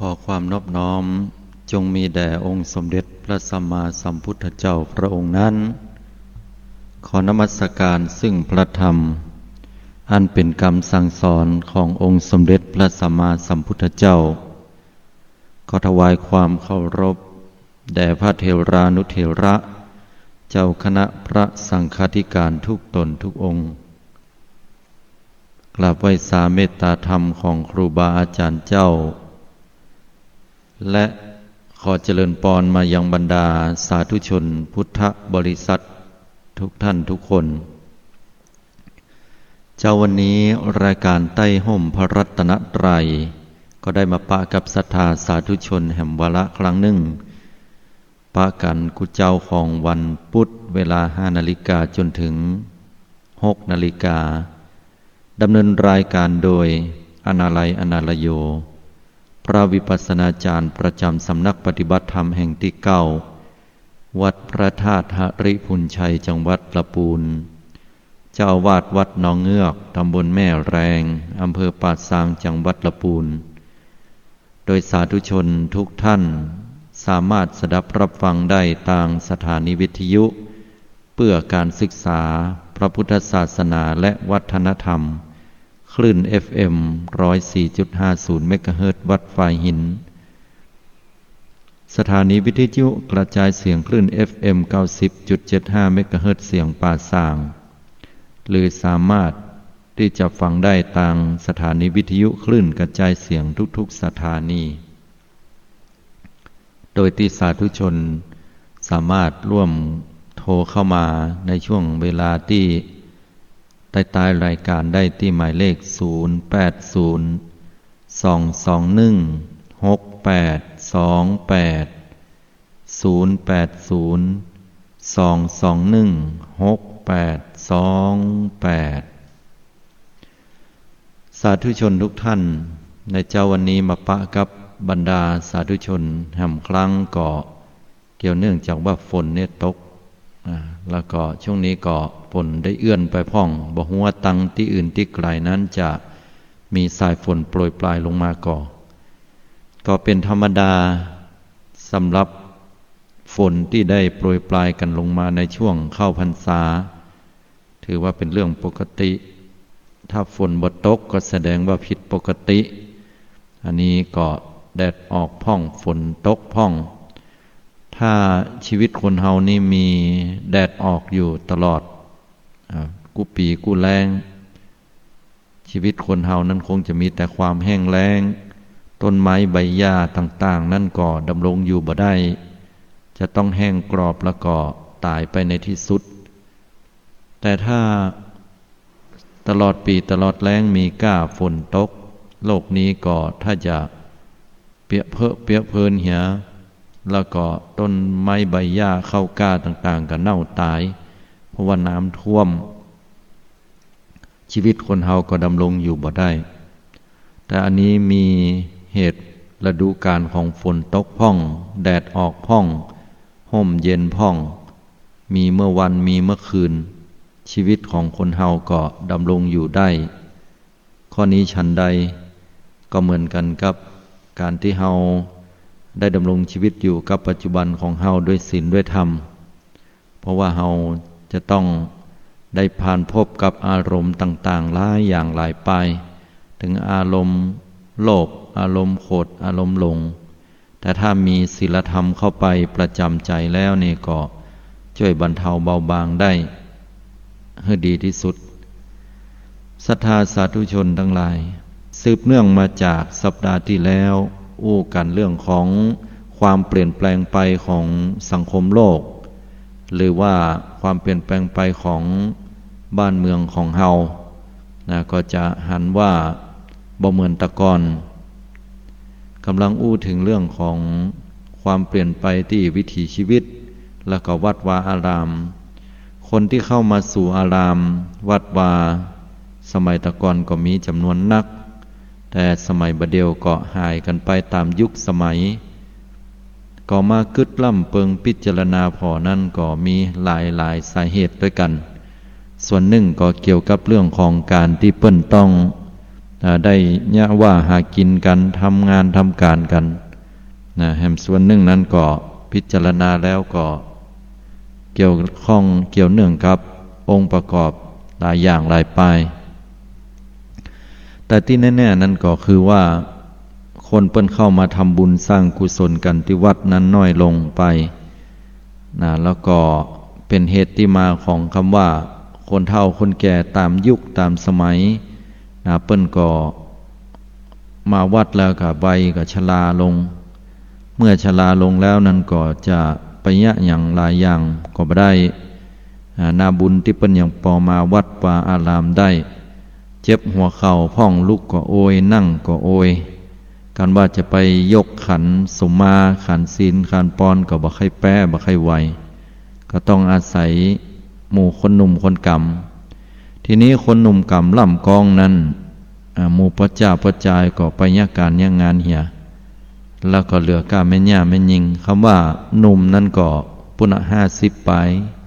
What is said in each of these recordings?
อความนอบน้อมจงมีแด่องค์สมเด็จพระสัมมาสัมพุทธเจ้าพระองค์นั้นขอนมัสการซึ่งพระธรรมอันเป็นคำสั่งสอนขององค์สมเด็จพระสัมมาสัมพุทธเจ้าขอถวายความเคารพแด่พระเถรานุเถระเจ้าคณะพระสังฆาธิการทุกตนทุกองค์กราบไหว้สาเมตตาธรรมของครูบาอาจารย์เจ้าและขอเจริญปรมายังบรรดาสาธุชนพุทธบริษัททุกท่านทุกคนเจ้าวันนี้รายการใต้ห่มพระรัตนตรัยก็ได้มาปะกับศรัทธาสาธุชนแห่งวาระครั้งหนึ่งปะกันกุเจ้าของวันพุธเวลา5 นาฬิกาจนถึง6 นาฬิกาดำเนินรายการโดยอนาลัยอนาลโยพระวิปัสสนาจารย์ประจำสำนักปฏิบัติธรรมแห่งที่9วัดพระธาตุหริพุนชัยจังหวัดลำพูนเจ้าอาวาสวัดหนองเงือกตำบลแม่แรงอำเภอป่าซางจังหวัดลำพูนโดยสาธุชนทุกท่านสามารถสดับรับฟังได้ทางสถานีวิทยุเพื่อการศึกษาพระพุทธศาสนาและวัฒนธรรมคลื่น FM 104.50 เมกะเฮิรตซ์วัดฝ่ายหินสถานีวิทยุกระจายเสียงคลื่น FM 90.75 เมกะเฮิรตซ์เสียงป่าซางหรือสามารถที่จะฟังได้ทางสถานีวิทยุคลื่นกระจายเสียงทุกๆสถานีโดยที่สาธุชนสามารถร่วมโทรเข้ามาในช่วงเวลาที่ใต้รายการได้ที่หมายเลข0802816828สาธุชนทุกท่านในเจ้าวันนี้มาปะกับบรรดาสาธุชนแห่งครั้งก็เกี่ยวเนื่องจากว่าฝนเนี่ยตกแล้วก็ช่วงนี้ก็ฝนได้เอื้อนไปพ่องบ่ฮู้ว่าตังที่อื่นที่ไกลนั้นจะมีสายฝนโปรยปลายลงมาก็เป็นธรรมดาสำหรับฝนที่ได้โปรยปลายกันลงมาในช่วงเข้าพรรษาถือว่าเป็นเรื่องปกติถ้าฝนบ่ตกก็แสดงว่าผิดปกติอันนี้ก็แดดออกพ่องฝนตกพ่องถ้าชีวิตคนเฮานี่มีแดดออกอยู่ตลอดกูปีกูแล้งชีวิตคนเฮานั้นคงจะมีแต่ความแห้งแล้งต้นไม้ใบหญ้าต่างๆนั่นก็ดำรงอยู่บ่ได้จะต้องแห้งกรอบแล้วก็ตายไปในที่สุดแต่ถ้าตลอดปีตลอดแล้งมีก้าฝนตกโลกนี้ก็ถ้าจะเปียกเพลินเหียแล้วก็ต้นไม้ใบหญ้าเข้าก้าต่างๆก็เน่าตายเพราะว่าน้ำท่วมชีวิตคนเฮาก็ดำรงอยู่บ่ได้แต่อันนี้มีเหตุฤดูกาลของฝนตกพ่องแดดออกพ่องห่มเย็นพ่องมีเมื่อวันมีเมื่อคืนชีวิตของคนเฮาก็ดำรงอยู่ได้ข้อนี้ฉันใดก็เหมือนกันกับการที่เฮาได้ดำรงชีวิตอยู่กับปัจจุบันของเฮาด้วยศีลด้วยธรรมเพราะว่าเฮาจะต้องได้ผ่านพบกับอารมณ์ต่างๆหลายอย่างหลายไปถึงอารมณ์โลภอารมณ์โกรธอารมณ์หลงแต่ถ้ามีศีลธรรมเข้าไปประจำใจแล้วนี่ก็ช่วยบรรเทาเบาบางได้ให้ดีที่สุดศรัทธาสาธุชนทั้งหลายสืบเนื่องมาจากสัปดาห์ที่แล้วอู้กันเรื่องของความเปลี่ยนแปลงไปของสังคมโลกหรือว่าความเปลี่ยนแปลงไปของบ้านเมืองของเฮาก็จะหันว่าบ่เหมือนแตะก่อนกำลังอู้ถึงเรื่องของความเปลี่ยนไปที่วิถีชีวิตแล้วก็วัดวาอารามคนที่เข้ามาสู่อารามวัดวาสมัยแตะก่อนก็มีจำนวนนักแต่สมัยบัดเดียวก็หายกันไปตามยุคสมัยก็มากึดล่ำเปิงพิจารณาพอนั่นก็มีหลายสาเหตุด้วยกันส่วนหนึ่งก็เกี่ยวกับเรื่องของการที่เปิ้นต้อง ได้เนี่ยว่าหากินกันทำงานทำการกันนะแห่งส่วนหนึ่งนั้นก็พิจารณาแล้วก็เกี่ยวข้องเกี่ยวเนื่องกับองค์ประกอบหลายอย่างหลายปลายแต่ที่แน่ๆนั้นก็คือว่าคนเปิ้นเข้ามาทำบุญสร้างกุศลกันที่วัดนั้นน้อยลงไปนะแล้วก็เป็นเหตุที่มาของคำว่าคนเฒ่าคนแก่ตามยุคตามสมัยนะเปิ้นก็มาวัดแล้วก็ใบก็ชราลงเมื่อชราลงแล้วนั้นก็จะไปยะอย่างหลายอย่างก็บ่ได้นาบุญที่เปิ้นอย่างปอมาวัดวาอารามได้เจ็บหัวเข่าพ่องลุกก็โอยนั่งก็โอยการว่าจะไปยกขันสมมาขันศีลขันปอนก็บ่ค่อยแป้บ่ค่อยไหวก็ต้องอาศัยหมู่คนหนุ่มคนกำทีนี้คนหนุ่มกำล่ำกองนั้นหมู่ประจ่าประจายก็ไปยะการยะงานเหียแล้วก็เหลือกล้าแม่ย่าแม่ยิงคำว่าหนุ่มนั่นก็ปุณะ50 ไป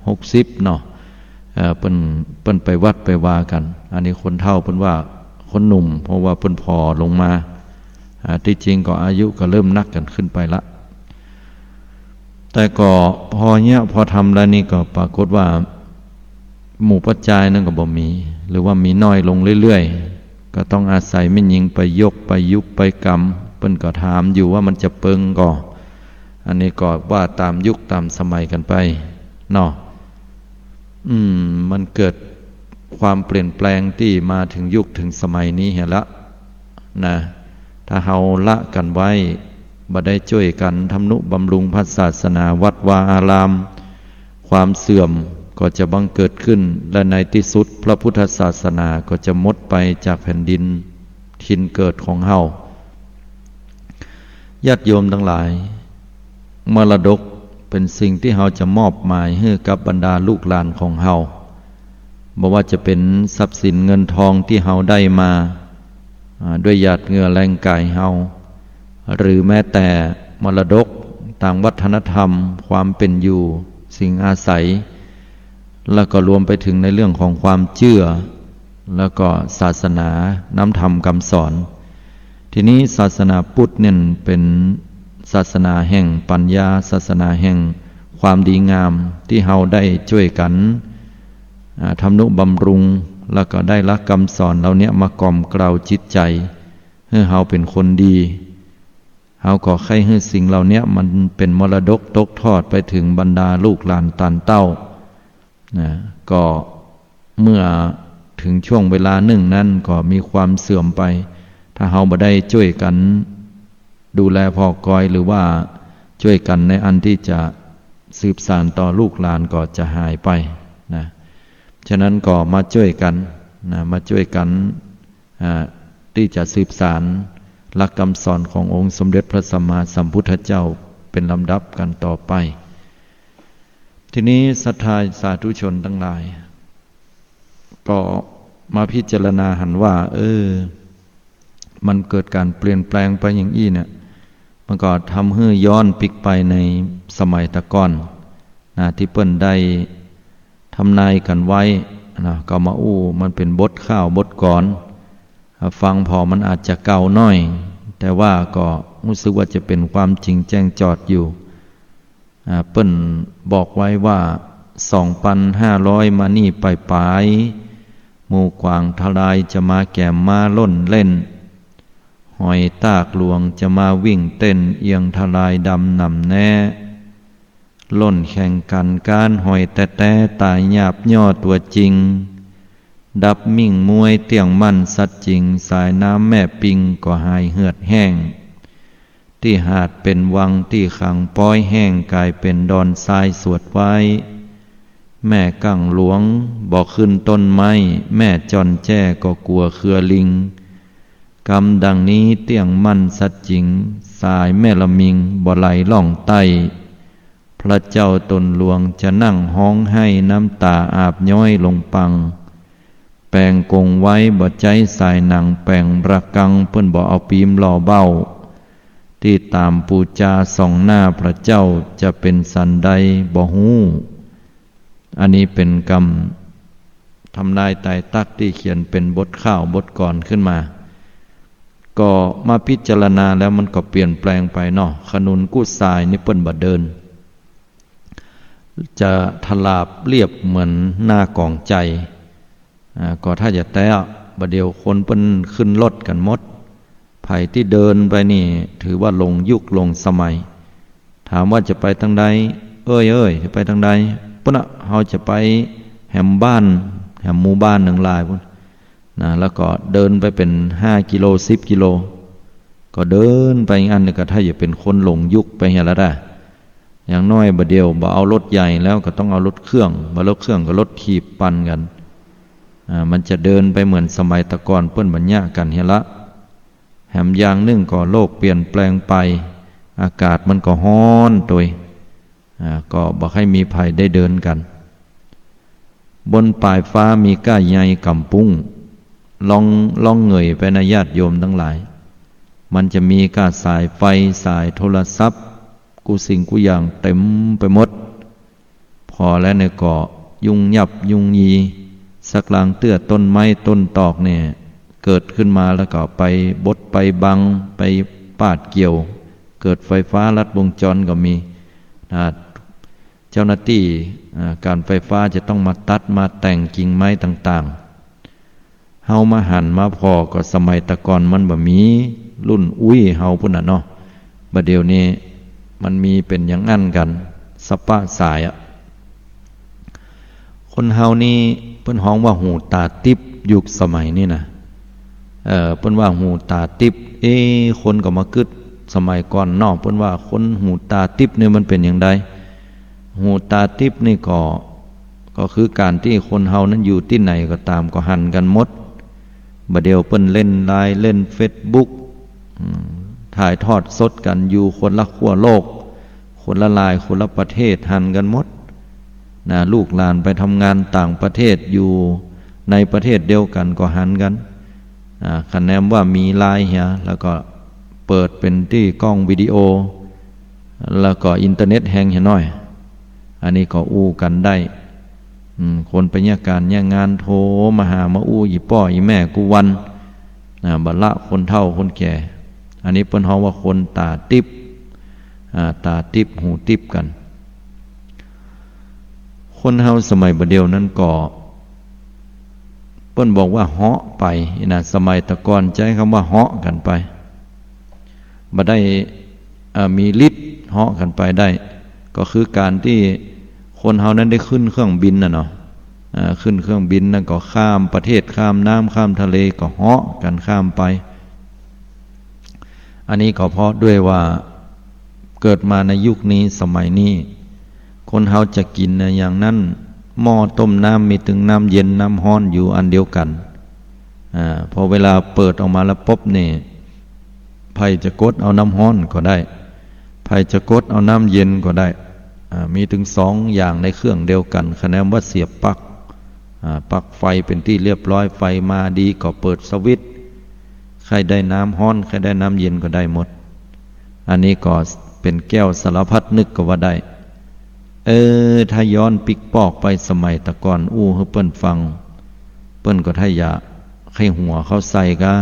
60เนาะเปิ้นไปวัดไปวากันอันนี้คนเฒ่าเปิ้นว่าคนหนุ่มเพราะว่าเปิ้นพอลงมาที่จริงก็อายุก็เริ่มนักกันขึ้นไปละแต่ก็พอเนี่ยพอทำแล้วนี่ก็ปรากฏว่าหมู่ปัจจัยนั่นก็บ่มีหรือว่ามีน้อยลงเรื่อยๆก็ต้องอาศัยแม่หญิงไปยกไปยุบไปกำเปิ้นก็ถามอยู่ว่ามันจะเปิงก่ออันนี้ก็ว่าตามยุคตามสมัยกันไปเนาะมันเกิดความเปลี่ยนแปลงที่มาถึงยุคถึงสมัยนี้เห็นละนะถ้าเฮาละกันไว้บ่ได้ช่วยกันทำนุบำรุงพระศาสนาวัดวาอารามความเสื่อมก็จะบังเกิดขึ้นและในที่สุดพระพุทธศาสนาก็จะหมดไปจากแผ่นดินถิ่นเกิดของเฮาญาติโยมทั้งหลายมรดกเป็นสิ่งที่เฮาจะมอบหมายให้กับบรรดาลูกหลานของเฮาบ่ว่าจะเป็นทรัพย์สินเงินทองที่เฮาได้มาด้วยหยาดเหงื่อแรงกายเฮาหรือแม้แต่มรดกทางวัฒนธรรมความเป็นอยู่สิ่งอาศัยแล้วก็รวมไปถึงในเรื่องของความเชื่อแล้วก็ศาสนาน้ำธรรมคำสอนทีนี้ศาสนาพุทธเนี่ยเป็นศาสนาแห่งปัญญาศาสนาแห่งความดีงามที่เฮาได้ช่วยกันทำนุบำรุงแล้วก็ได้ละคำสอนเหล่านี้มากล่อมเกลาจิตใจให้เฮาเป็นคนดีเฮาก็ให้สิ่งเหล่านี้มันเป็นมรดกตกทอดไปถึงบรรดาลูกหลานตานเต้าก็เมื่อถึงช่วงเวลาหนึ่งนั้นก็มีความเสื่อมไปถ้าเฮาบ่ได้ช่วยกันดูแลพ่อกอยหรือว่าช่วยกันในอันที่จะสืบสานต่อลูกหลานก็จะหายไปนะฉะนั้นก็มาช่วยกันมาช่วยกันที่จะสืบสานหลักคำสอนขององค์สมเด็จพระสัมมาสัมพุทธเจ้าเป็นลำดับกันต่อไปทีนี้ศรัทธาสาธุชนทั้งหลายก็มาพิจารณาหันว่ามันเกิดการเปลี่ยนแปลงไปอย่างอี้เนี่ยมันก็ทำให้ย้อนปิกไปในสมัยตะก่อนที่เปิ้นได้ทำนายกันไว้ก็มามันเป็นบทข้าวบทก่อนฟังพอมันอาจจะเก่าน้อยแต่ว่าก็รู้สึกว่าจะเป็นความจริงแจ้งจอดอยู่เปิ้นบอกไว้ว่า 2,500 มานี่ไปปลายหมู่กวางทลายจะมาแก่มาล่นเล่นหอยตากหลวงจะมาวิ่งเต้นเอียงทลายดำนำแน่ล่นแข่งกันการหอยแต่ตายหยาบย่อตัวจริงดับมิ่งมวยเตียงมั่นสัดจริงสายน้ำแม่ปิงก็หายเหือดแห้งที่หาดเป็นวังที่ขังป้อยแห้งกลายเป็นดอนทรายสวดไว้แม่กั้งหลวงบอกขึ้นต้นไม้แม่จอนแจ้ก็กลัวเครือลิงกำดังนี้เตียงมั่นสัดจริงสายแม่ละมิงบ่ไหลล่องไตพระเจ้าตนหลวงจะนั่งห้องให้น้ำตาอาบย้อยลงปังแปลงกงไว้บ่ใจสายหนังแปลงระกังเพิ่นบ่เอาปีมล่อเบ้าที่ตามปูจาส่องหน้าพระเจ้าจะเป็นสันใดบ่ฮู้อันนี้เป็นกรรมทำนายตายตักที่เขียนเป็นบทข้าวบทก่อนขึ้นมา ก็มาพิจารณาแล้วมันก็เปลี่ยนแปลงไปเนาะขนุนกู้ทรายนี่เปิ้นบ่เดินจะทลาบเรียบเหมือนหน้ากองใจก็ถ้าจะแต้บ่เดียวคนเปิ้นขึ้นรถกันหมดไผที่เดินไปนี่ถือว่าลงยุคลงสมัยถามว่าจะไปทางใดเอ้ยจะไปทางใดปุ่นน่ะเฮาจะไปแหมบ้านแหมหมู่บ้านหนึ่งหลายพุ่นนะแล้วก็เดินไปเป็น5กิโล10กิโลก็เดินไปอันนึงก็ถ้าอย่าเป็นคนหลงยุคไปเฮ็ดละได้อย่างน้อยบ่เดียวบ่เอารถใหญ่แล้วก็ต้องเอารถเครื่องบ่รถเครื่องก็รถถีบปั่นกันมันจะเดินไปเหมือนสมัยตะก่อนเปิ้นบัญญัติกันเฮ็ดละแหมอย่างหนึ่งก็โลกเปลี่ยนแปลงไปอากาศมันก็ร้อนตัวก็บ่ให้มีภัยได้เดินกันบนปลายฟ้ามีก้าใหญ่กำปุ้งลองเงยไปนะญาติโยมทั้งหลายมันจะมีก้าสายไฟสายโทรศัพท์กูสิ่งกูอย่างเต็มไปหมดพอแล้วเนี่ยก็ยุ่งยับยุ่งยีสักลางเตื้อต้นไม้ต้นตอกเนี่ยเกิดขึ้นมาแล้วก็ไปบดไปบังไปปาดเกี่ยวเกิดไฟฟ้าลัดวงจรก็มีเจ้าหน้าที่การไฟฟ้าจะต้องมาตัดมาแต่งกิ่งไม้ต่างๆเฮามาหันมาพอก็สมัยตะก่อนมันบ่มีรุ่นอุ้ยเฮาพุ่นน่ะเนาะบัดเดี๋ยวนี้มันมีเป็นอย่างนั้นกันสปะสายคนเฮานี่เพิ่นฮ้องว่าหูตาติ๊บยุคสมัยนี้นะเพิ่นว่าหูตาติ๊บคนก็มากึดสมัยก่อนเนาะเพิ่นว่าคนหูตาติ๊บนี่มันเป็นอย่างใดหูตาติ๊บนี่ก็คือการที่คนเฮานั้นอยู่ที่ไหนก็ตามก็หันกันหมดบัดเดียวเปิ้นเล่นไลน์เล่น Facebook ถ่ายทอดสดกันอยู่คนละขั้วโลกคนละลายคนละประเทศหันกันหมดนะลูกหลานไปทำงานต่างประเทศอยู่ในประเทศเดียวกันก็หันกันคะแนนว่ามีไลน์เหียแล้วก็เปิดเป็นที่กล้องวิดีโอแล้วก็อินเทอร์เน็ตแฮงเหียน้อยอันนี้ก็อู้กันได้คนไปเนี่ยการเนี่ยงานโทรมาหามาอู้อีป้ออีแม่กูวันบัดละคนเฒ่าคนแก่อันนี้เปิ้นฮ้องว่าคนตาติ๊บตาติ๊บหูติ๊บกันคนเฮาสมัยบัดเดียวนั้นก็เปิ้นบอกว่าเหาะไปนะสมัยตะก่อนใช้คำว่าเหาะกันไปบ่ได้มีฤทธิ์เหาะกันไปได้ก็คือการที่คนเฮานั้นได้ขึ้นเครื่องบินน่ะเนาะขึ้นเครื่องบินนั่นก็ข้ามประเทศข้ามน้ำข้ามทะเลก็เหาะกันข้ามไปอันนี้ก็เพราะด้วยว่าเกิดมาในยุคนี้สมัยนี้คนเฮาจะกินนะอย่างนั้นหม้อต้มน้ำมีถึงน้ำเย็นน้ำร้อนอยู่อันเดียวกันพอเวลาเปิดออกมาแล้วปุ๊บนี่ไผจะกดเอาน้ำร้อนก็ได้ไผจะกดเอาน้ำเย็นก็ได้มีถึง2อย่างในเครื่องเดียวกันคะแนนว่าเสียบปลั๊กไฟเป็นที่เรียบร้อยไฟมาดีก็เปิดสวิตช์ใครได้น้ำร้อนใครได้น้ำเย็นก็ได้หมดอันนี้ก็เป็นแก้วสารพัดนึกก็ว่าได้ถ้าย้อนปิกปอกไปสมัยตะก่อนอู้ให้เปิ้นฟังเปิ้นก็ถ้าอยากให้หัวเขาใส่กะ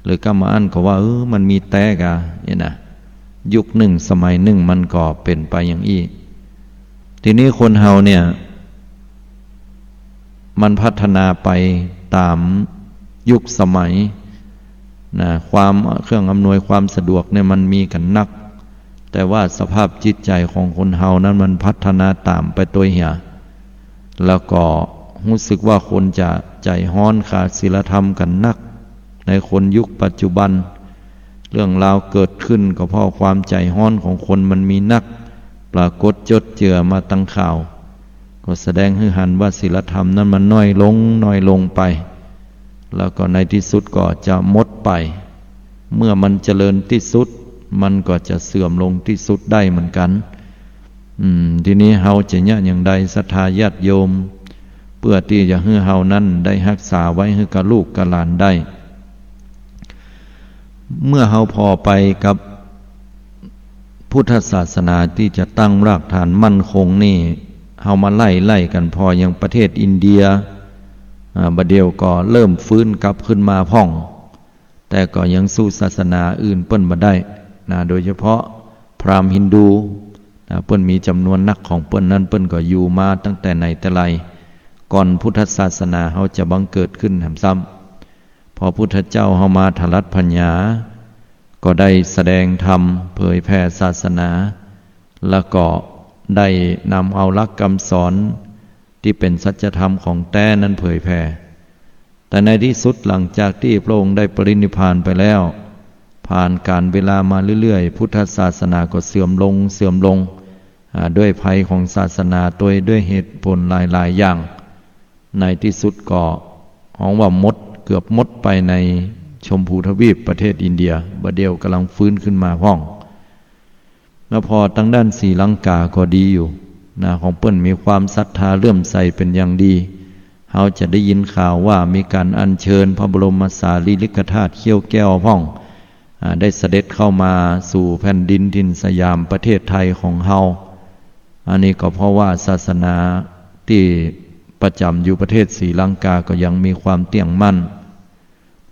หรือก็มาอันก็ว่ามันมีแต่กะนี่นะยุคหนึ่งสมัยหนึ่งมันก็เป็นไปอย่างอี้ทีนี้คนเฮาเนี่ยมันพัฒนาไปตามยุคสมัยนะความเครื่องอำนวยความสะดวกเนี่ยมันมีกันนักแต่ว่าสภาพจิตใจของคนเฮานั้นมันพัฒนาตามไปตัวเหียแล้วก็รู้สึกว่าคนจะใจฮ้อนขาดศีลธรรมกันนักในคนยุคปัจจุบันเรื่องราวเกิดขึ้นก็เพราะความใจฮ้อนของคนมันมีนักปรากฏจดเจือมาตั้งข่าวก็แสดงให้หันว่าศีลธรรมนั้นมันน้อยลงไปแล้วก็ในที่สุดก็จะหมดไปเมื่อมันเจริญที่สุดมันก็จะเสื่อมลงที่สุดได้เหมือนกันทีนี้เฮาจะเนี่ยอย่างใดศรัทธาญาติโยมเพื่อที่จะให้เฮานั้นได้รักษาไว้ให้กับลูกกับหลานได้เมื่อเฮาพอไปกับพุทธศาสนาที่จะตั้งรากฐานมั่นคงนี่เฮามาไล่กันพออย่างประเทศอินเดียบัดเดียวก็เริ่มฟื้นกลับขึ้นมาพ่อง แต่ก็ยังสู้ศาสนาอื่นเปิ้นบ่ได้นะโดยเฉพาะพราหมณ์ฮินดูนะเปิ้นมีจำนวนนักของเปิ้นนั้นเปิ้นก็อยู่มาตั้งแต่ไหนแต่ไรก่อนพุทธศาสนาเฮาจะบังเกิดขึ้นแห่งซ้ำพอพุทธเจ้าเฮามาทรัตพัญญาก็ได้แสดงธรรมเผยแผ่ศาสนาแล้วก็ได้นำเอาหลักคำสอนที่เป็นสัจธรรมของแท้นั้นเผยแผ่แต่ในที่สุดหลังจากที่พระองค์ได้ปรินิพพานไปแล้วผ่านการเวลามาเรื่อยๆพุทธศาสนาก็เสื่อมลงด้วยภัยของศาสนาด้วยเหตุผลหลายๆอย่างในที่สุดก็ของว่าเกือบหมดไปในชมพูทวีปประเทศอินเดียบัดเดียวกำลังฟื้นขึ้นมาพ้องแล้วพอทางด้านศรีลังกาก็ดีอยู่นะของเปิ้นมีความศรัทธาเลื่อมใสเป็นอย่างดีเฮาจะได้ยินข่าวว่ามีการอัญเชิญพระบรมสารีริกธาตุเขี้ยวแก้วพ้องได้เสด็จเข้ามาสู่แผ่นดินถิ่นสยามประเทศไทยของเฮาอันนี้ก็เพราะว่าศาสนาที่ประจำอยู่ประเทศศรีลังกาก็ยังมีความเตี่ยงมั่น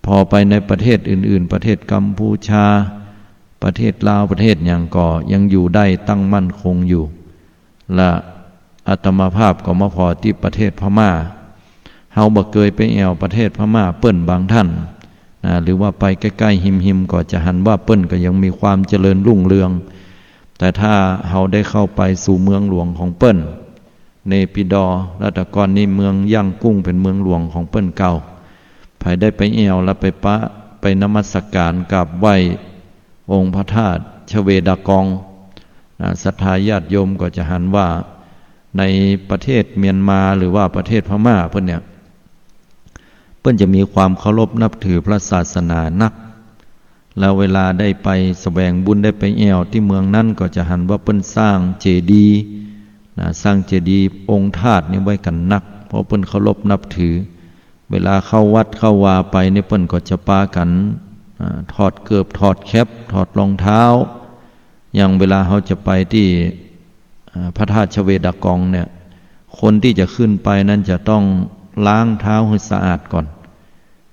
พอไปในประเทศอื่นๆประเทศกัมพูชาประเทศลาวประเทศอย่างก็ยังอยู่ได้ตั้งมั่นคงอยู่และอาตมาภาพก็มาพอที่ประเทศพม่าเฮาบ่เคยไปแอวประเทศพม่าเปิ้นบางท่านหรือว่าไปใกล้ๆหิมก็จะหันว่าเปิ้นก็ยังมีความเจริญรุ่งเรืองแต่ถ้าเฮาได้เข้าไปสู่เมืองหลวงของเปิ้นเนปิดอรัตกรนี่เมืองย่างกุ้งเป็นเมืองหลวงของเปิ้นเก่าไผได้ไปแอวแล้วไปนมัสการกราบไหว้องค์พระธาตุชเวดากองศรัทธาญาติโยมก็จะหันว่าในประเทศเมียนมาหรือว่าประเทศพม่าเพิ่นจะมีความเคารพนับถือพระศาสนานักแล้วเวลาได้ไปแสวงบุญได้ไปแอวที่เมืองนั้นก็จะหันว่าเพิ่นสร้างเจดีย์สร้างเจดีย์องค์ธาตุนี้ไว้กันนักเพราะเพิ่นเคารพนับถือเวลาเข้าวัดเข้าวาไปนี่เพิ่นก็จะปากันถอดเกือบถอดแคปถอดรองเท้าอย่างเวลาเขาจะไปที่พระธาตุชเวดากองเนี่ยคนที่จะขึ้นไปนั้นจะต้องล้างเท้าให้สะอาดก่อน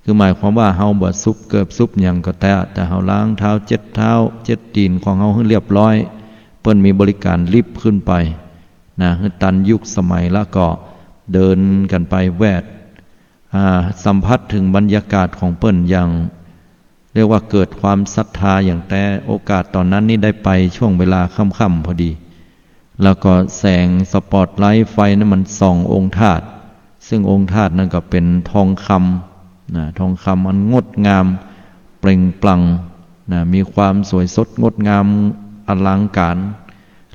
คือหมายความว่าเฮาบ่ซุบเกือบซุบอย่างก็แต่เฮาล้างเท้าเจ็ดตีนของเฮาให้เรียบร้อยเปิ้นมีบริการลิฟต์ขึ้นไปนะตันยุคสมัยแล้วก็เดินกันไปแวดสัมผัสถึงบรรยากาศของเปิ้นอย่างเรียกว่าเกิดความศรัทธาอย่างแต่โอกาสตอนนั้นนี่ได้ไปช่วงเวลาค่ำๆพอดีแล้วก็แสงสปอตไลท์ไฟนั้นมันส่ององค์ธาตุซึ่งองค์ธาตุนั้นก็เป็นทองคำทองคำอันงดงามเปล่งปลั่งมีความสวยสดงดงามอลังการ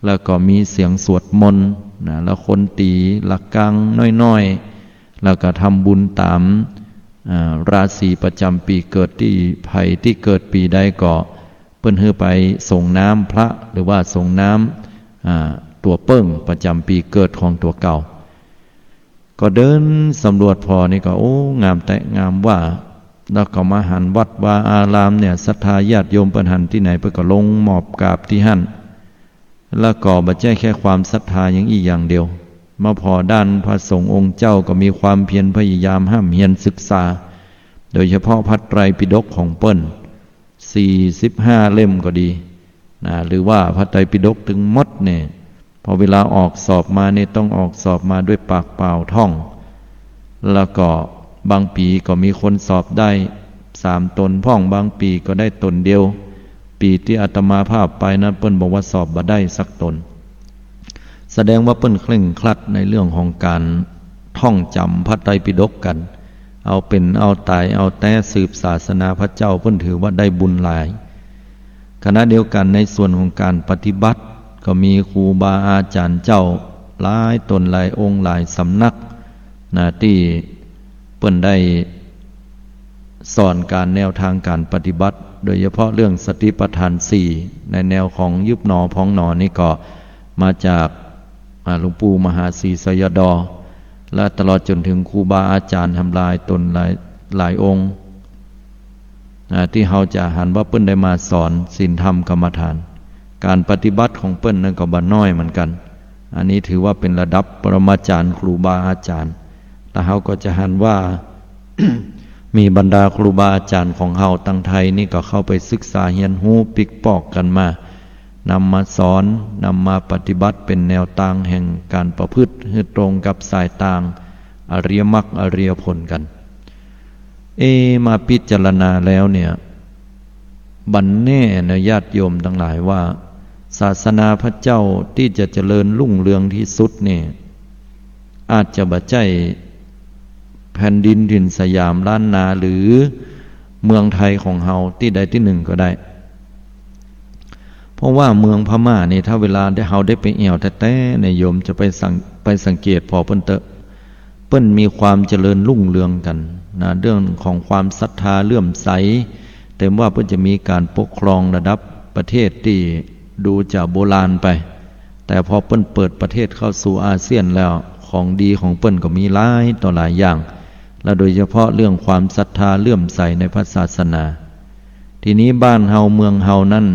แล้วก็มีเสียงสวดมนต์แล้วคนตีหลักกังน้อยๆแล้วก็ทำบุญตามราศีประจำปีเกิดที่ไผ่ที่เกิดปีใดก็เปิ้นฮือไปส่งน้ำพระหรือว่าส่งน้ำตัวเปิ้งประจำปีเกิดของตัวเก่าก็เดินสำรวจพอนี่ก็โอ้งามแต่งามว่าแล้วก็มาหันวัดวาอารามเนี่ยศรัทธาญาติโยมเปิ้นหันที่ไหนเปิ้นก็ลงหมอบกราบที่หั่นแล้วก็บ่ใช่แค่ความศรัทธาอย่างอีกอย่างเดียวมาพอด้านพระสงฆ์องค์เจ้าก็มีความเพียรพยายามห้ามเฮียนศึกษาโดยเฉพาะพระไตรปิฎกของเปิ้น45 เล่มก็ดีหรือว่าพระไตรปิฎกถึงหมดเนี่ยพอเวลาออกสอบมาเนี่ยต้องออกสอบมาด้วยปากเปล่าท่องแล้วก็บางปีก็มีคนสอบได้3 ตนพ่องบางปีก็ได้ตนเดียวปีที่อาตมาภาพไปนั้นเปิ้นบอกว่าสอบบ่ได้สักตนแสดงว่าเปิ้นเคร่งครัดในเรื่องของการท่องจำพระไตรปิฎกกันเอาเป็นเอาตายเอาแต่สืบศาสนาพระเจ้าเปิ้นถือว่าได้บุญหลายขณะเดียวกันในส่วนของการปฏิบัติก็มีครูบาอาจารย์เจ้าหลายตนหลายองค์หลายสำนักที่เปิ้นได้สอนการแนวทางการปฏิบัติโดยเฉพาะเรื่องสติปัฏฐาน4ในแนวของยุบหนอพองหนอนี่ก็มาจากหลวงปู่มหาศรีสยดอและตลอดจนถึงครูบาอาจารย์ทำลายตนหลายองค์ที่เฮาจะหันว่าเปิ้นได้มาสอนศีลธรรมกรรมฐานการปฏิบัติของเปิ้นนั้นก็บ่น้อยเหมือนกันอันนี้ถือว่าเป็นระดับปรมาจารย์ครูบาอาจารย์แล้วเฮาก็จะหันว่า มีบรรดาครูบาอาจารย์ของเฮาตั้งไทยนี่ก็เข้าไปศึกษาเรียนรู้ปิกปอกกันมานำมาสอนนำมาปฏิบัติเป็นแนวทางแห่งการประพฤติให้ตรงกับสายทางอริยมรรคอริยผลกันมาพิจารณาแล้วเนี่ยบันแน่นะญาติโยมทั้งหลายว่าศาสนาพระเจ้าที่จะเจริญรุ่งเรืองที่สุดเนี่ยอาจจะบ่ใช่แผ่นดินถิ่นสยามล้านนาหรือเมืองไทยของเฮาที่ใดที่หนึ่งก็ได้เพราะว่าเมืองพม่านี่ถ้าเวลาได้เฮาได้ไปแอวแท้ๆในโยมจะไปสังเกตพอเปิ้นมีความเจริญรุ่งเรืองกันนะเรื่องของความศรัทธาเลื่อมใสแต่ว่าเปิ้นจะมีการปกครองระดับประเทศที่ดูจากโบราณไปแต่พอเปิ้นเปิดประเทศเข้าสู่อาเซียนแล้วของดีของเปิ้นก็มีหลายต่อหลายอย่างและโดยเฉพาะเรื่องความศรัทธาเลื่อมใสในพระศาสนาทีนี้บ้านเฮาเมืองเฮานั่น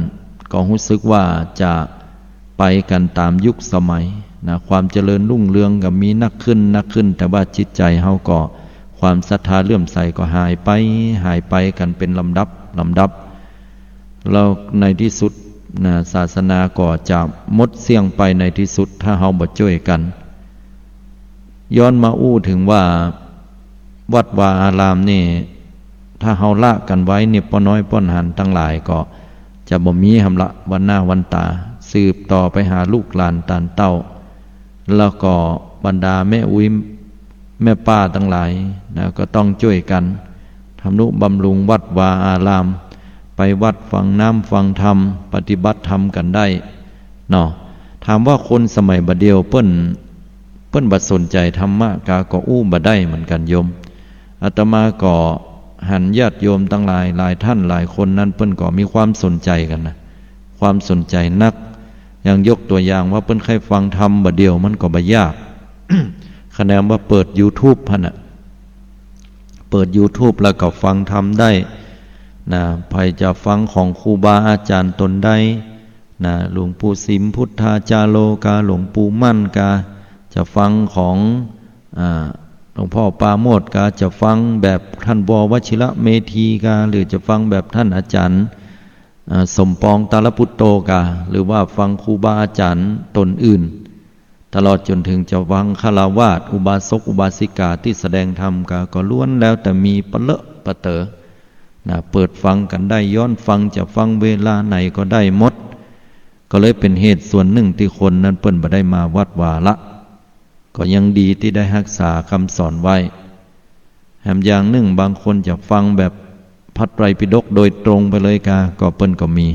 ก็รู้สึกว่าจะไปกันตามยุคสมัยนะความเจริญรุ่งเรืองก็มีนักขึ้นแต่ว่าจิตใจเฮาก็ความศรัทธาเลื่อมใสก็หายไปกันเป็นลำดับแล้วในที่สุดนะศาสนาก็จะหมดเสียงไปในที่สุดถ้าเฮาบ่ช่วยกันย้อนมาอู้ถึงว่าวัดวาอารามนี่ถ้าเฮาละกันไว้เนี่ยป้อน้อยป้อนหันทั้งหลายก็จะบ่มีหำละวันหน้าวันตาสืบต่อไปหาลูกหลานตานเต้าแล้วก็บรรดาแม่อุ้ยแม่ป้าทั้งหลายนะก็ต้องช่วยกันทำนุบำรุงวัดวาอารามไปวัดฟังน้ำฟังธรรมปฏิบัติธรรมกันได้เนาะถามว่าคนสมัยบัดเดียวเปิ้นบัดสนใจธรรมะกาก็อู้บ่ได้เหมือนกันโยมอาตมาก็หันญาติโยมทั้งหลายท่านหลายคนนั้นเปิ้นก็มีความสนใจกันนะความสนใจนักอย่างยกตัวอย่างว่าเปิ้นใครฟังธรรมบัดเดียวมันก็บ่ยาก คะแนนว่าเปิด YouTube พันน่ะเปิด YouTube แล้วก็ฟังธรรมได้นะใครจะฟังของครูบาอาจารย์ตนได้นะหลวงปู่สิมพุทธาจาโลกาหลวงปู่มั่นกาจะฟังของหลวงพ่อปาโมทย์กาจะฟังแบบท่านบวชิระเมธีกาหรือจะฟังแบบท่านอาจารย์สมปองตาลปุตโตกาหรือว่าฟังครูบาอาจารย์ตนอื่นตลอดจนถึงจะฟังฆราวาสอุบาสกอุบาสิกาที่แสดงธรรมกาก็ล้วนแล้วแต่มีปะเลอะปะเต๋อนะเปิดฟังกันได้ย้อนฟังจะฟังเวลาไหนก็ได้หมดก็เลยเป็นเหตุส่วนหนึ่งที่คนนั้นเปิ้นบ่ได้มาวัดวาละก็ยังดีที่ได้รักษาคำสอนไว้แถมอย่างหนึ่งบางคนจะฟังแบบพระไตรปิฎกโดยตรงไปเลยก็เปิ้นก็มี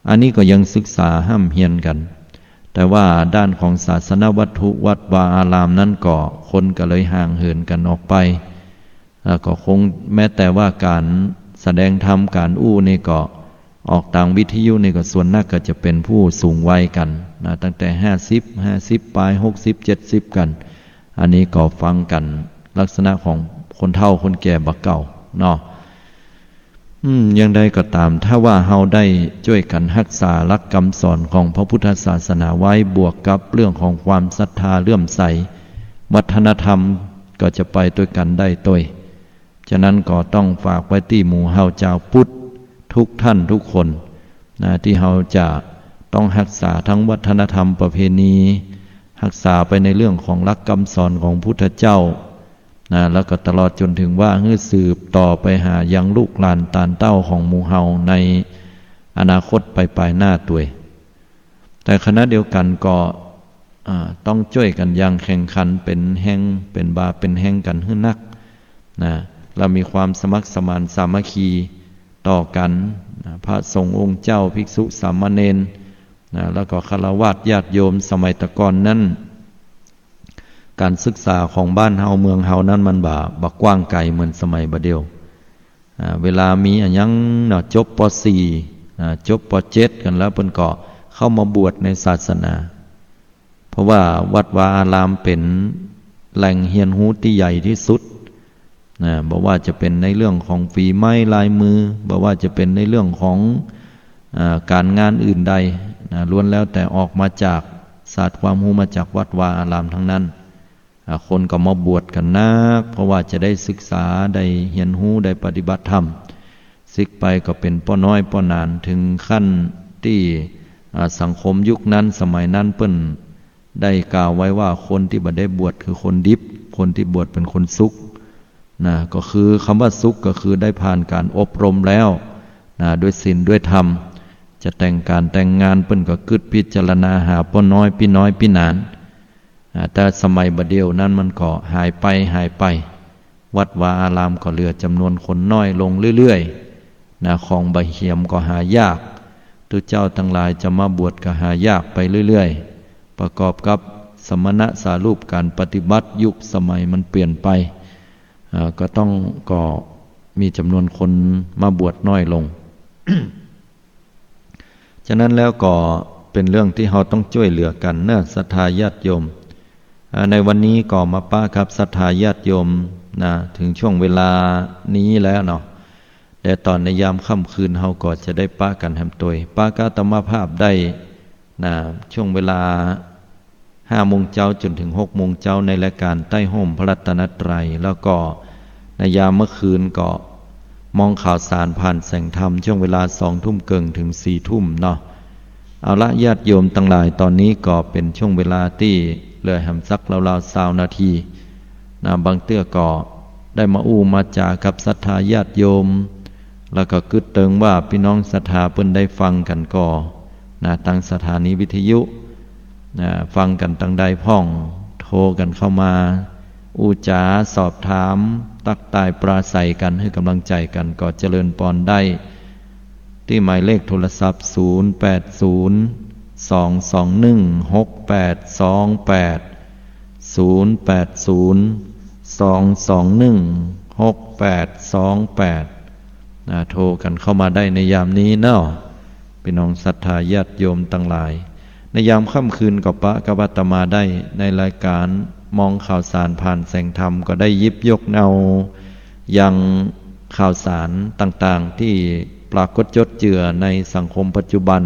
อันนี้ก็ยังศึกษาห้ามเฮียนกันแต่ว่าด้านของศาสนวัตถุวัดวาอารามนั้นก็คนก็เลยห่างเหินกันออกไปแล้วก็คงแม้แต่ว่าการแสดงธรรมการอู้นี่ก็ออกต่างวิทยุนี่ก็ส่วนนักก็จะเป็นผู้สูงวัยกันนะตั้งแต่50ปลาย60 70กันอันนี้ก็ฟังกันลักษณะของคนเฒ่าคนแก่บักเก่าเนาะยังใดก็ตามถ้าว่าเฮาได้ช่วยกันรักษาหลักคำสอนของพระพุทธศาสนาไว้บวกกับเรื่องของความศรัทธาเลื่อมใสวัฒนธรรมก็จะไปด้วยกันได้ด้วยฉะนั้นก็ต้องฝากไว้ที่หมู่เฮาชาวพุทธทุกท่านทุกคนนะที่เฮาจะต้องรักษาทั้งวัฒนธรรมประเพณีรักษาไปในเรื่องของหลักคำสอนของพุทธเจ้านะแล้วก็ตลอดจนถึงว่าสืบต่อไปหายังลูกหลานตานเต้าของหมู่เฮาในอนาคตไปหน้าตัวแต่ขณะเดียวกันก็ต้องช่วยกันอย่างแข่งขันเป็นแห่งเป็นบาเป็นแห่งกันให้นักนะเรามีความสมัครสมานสามัคคีต่อกันนะพระสงฆ์องค์เจ้าภิกษุสามเณรนะแล้วก็ฆราวาสญาติโยมสมัยตะก่อนนั้นการศึกษาของบ้านเฮาเมืองเฮานั้นมันบ่กว้างไกลเหมือนสมัยบัดเดียวเวลามีอันยังจบป .4 จบป .7 กันแล้วเพิ่นก็เข้ามาบวชในศาสนาเพราะว่าวัดวาอารามเป็นแหล่งเรียนรู้ที่ใหญ่ที่สุดบอกว่าจะเป็นในเรื่องของฝีไม้ลายมือบอกว่าจะเป็นในเรื่องของการงานอื่นใดล้วนแล้วแต่ออกมาจากศาสตร์ความรู้มาจากวัดวาอารามทั้งนั้น คนก็มาบวชกันนักเพราะว่าจะได้ศึกษาได้เรียนรู้ได้ปฏิบัติธรรมศึกไปก็เป็นป้อน้อยป้อนานถึงขั้นที่สังคมยุคนั้นสมัยนั้นเปิ้นได้กล่าวไว้ว่าคนที่บ่ได้บวชคือคนดิบคนที่บวชเป็นคนสุขนะก็คือคำว่าสุขก็คือได้ผ่านการอบรมแล้วนะด้วยศีลด้วยธรรมจะแต่งการแต่งงานเปิ้นก็กึศพิจารณาหาป้อน้อยพี่น้อยพี่นานแต่สมัยบัดเดียวนั้นมันก็หายไปวัดวาอารามก็เหลือจำนวนคนน้อยลงเรื่อยๆนะของใบเหียมก็หายากทุกเจ้าทั้งหลายจะมาบวชก็หายากไปเรื่อยๆประกอบกับสมณะสารูปการปฏิบัติยุคสมัยมันเปลี่ยนไปก็มีจำนวนคนมาบวชน้อยลง ฉะนั้นแล้วก็เป็นเรื่องที่เราต้องช่วยเหลือกันเนอะศรัทธาญาติโยมในวันนี้ก็มาป้าครับศรัทธาญาติโยมนะถึงช่วงเวลานี้แล้วเนาะแต่ตอนในยามค่ำคืนเราก็จะได้ป้ากันแหมตัวป้ากาตมาภาพได้นะช่วงเวลา5 โมงเจ้าจนถึง6 โมงเจ้าในรายการใต้ห่มพระรัตนตรัยแล้วก็ในยามเมื่อคืนก็มองข่าวสารผ่านแสงธรรมช่วงเวลา20 ทุ่มเกิงถึง4 ทุ่มเนาะเอาละญาติโยมทั้งหลายตอนนี้ก็เป็นช่วงเวลาที่เหลือแหมสักราวๆ20 นาทีนะบางเตื้อก็ได้มามาจากับศรัทธาญาติโยมแล้วก็กึศเติงว่าพี่น้องศรัทธาเพิ่นได้ฟังกันก็นะตั้งสถานีวิทยุนะฟังกันตั้งใดพ่องโทรกันเข้ามาจาสอบถามตักตายปราศัยกันให้กำลังใจกันก็เจริญปอนได้ที่หมายเลขโทรศัพท์0802216828โทรกันเข้ามาได้ในยามนี้เนาะพี่น้องศรัทธาญาติโยมทั้งหลายในยามค่ำคืนกับพระกับอาตมาได้ในรายการมองข่าวสารผ่านแสงธรรมก็ได้ยิบยกเอายังข่าวสารต่างๆที่ปรากฏยศเจือในสังคมปัจจุบัน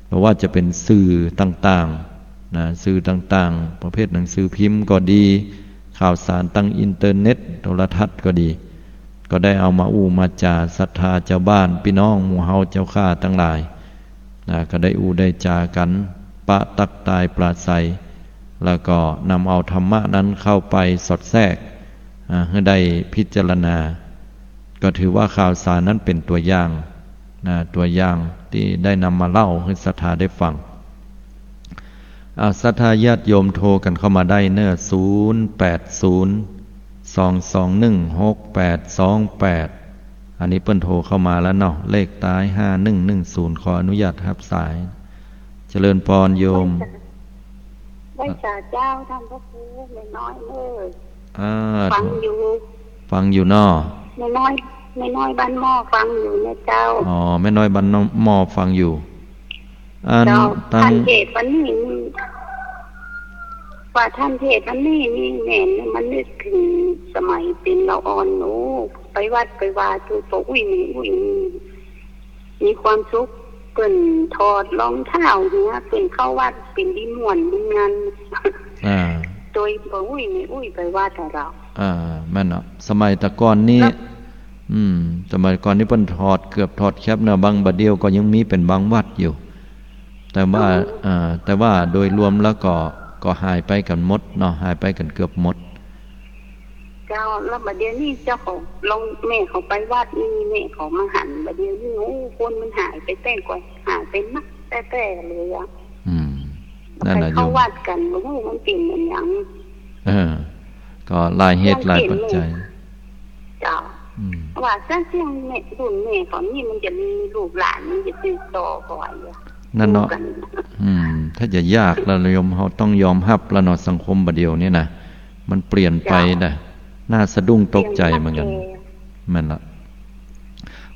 เพราะว่าจะเป็นสื่อต่างๆนะสื่อต่างๆประเภทหนังสือพิมพ์ก็ดีข่าวสารตั้งอินเทอร์เน็ตโทรทัศน์ก็ดีก็ได้เอามามาจาศรัทธาเจ้าบ้านพี่น้องหมู่เฮาเจ้าข้าทั้งหลายนะก็ได้ได้จากันปะตักตายปราศัยแล้วก็นำเอาธรรมะนั้นเข้าไปสอดแทรกให้ได้พิจารณาก็ถือว่าข่าวสารนั้นเป็นตัวอย่างตัวอย่างที่ได้นำมาเล่าให้ศรัทธาได้ฟังศรัทธาญาติโยมโทรกันเข้ามาได้เนอะ0802216828อันนี้เปิ้นโทรเข้ามาแล้วเนาะเลขท้าย5110ขออนุญาตรับสายเจริญพรโยมได้จ่าเจ้าท่านพระครูไม่น้อยเลยฟังอยู่เนาะไม่น้อยบ้านหม้อฟังอยู่เนี่ยเจ้าอ๋อไม่น้อยบ้านหม้อฟังอยู่เจ้าท่านเทศวันนี้ว่าท่านเทศวันนี้นี่แม่มันนึกถึงสมัยเป็นเราอ่อนหนูไปวัดไปวาดูโตอุ้ยมีความสุขเปิ่นถอดรองเท้าเนี่ยเปิ่นเข้าวัดเป็นดีม่วนดีงานโดยบ่อุ้ยไปวัดแต่เราแม่นเนาะสมัยตะก่อนนี้สมัยก่อนนี้เพิ่นเกือบถอดแคปเนาะบางบัดเดียวก็ยังมีเป็นบางวัดอยู่แต่ว่าโดยรวมแล้วก็หายไปกันหมดเนาะหายไปกันเกือบหมดเจ้าแล้วบัดเดี๋ยวนี้เจ้าของลงแม่เขาไปวัดนี่แม่เขามาหันบัดเดี๋ยวนี้โอ้คนมันหายไปแต่กว่าหายไปนักแต่เลยอ่ะนั่นน่ะเขาวัดกันบ่ฮู้มันเป็นเหมือนหยังก็หลายเหตุหลายปัจจัยเจ้าว่าซะเสียงแม่รุ่นแม่เขานี่มันจะมีลูกหลานมันจะติดต่อก่อนนั่นเนาะถ้าจะยากแล้วโยมเฮาต้องยอมรับแล้วเนาะสังคมบัดเดียวนี้นะมันเปลี่ยนไปนะน่าสะดุ้งตกใจเหมือนกันมันละ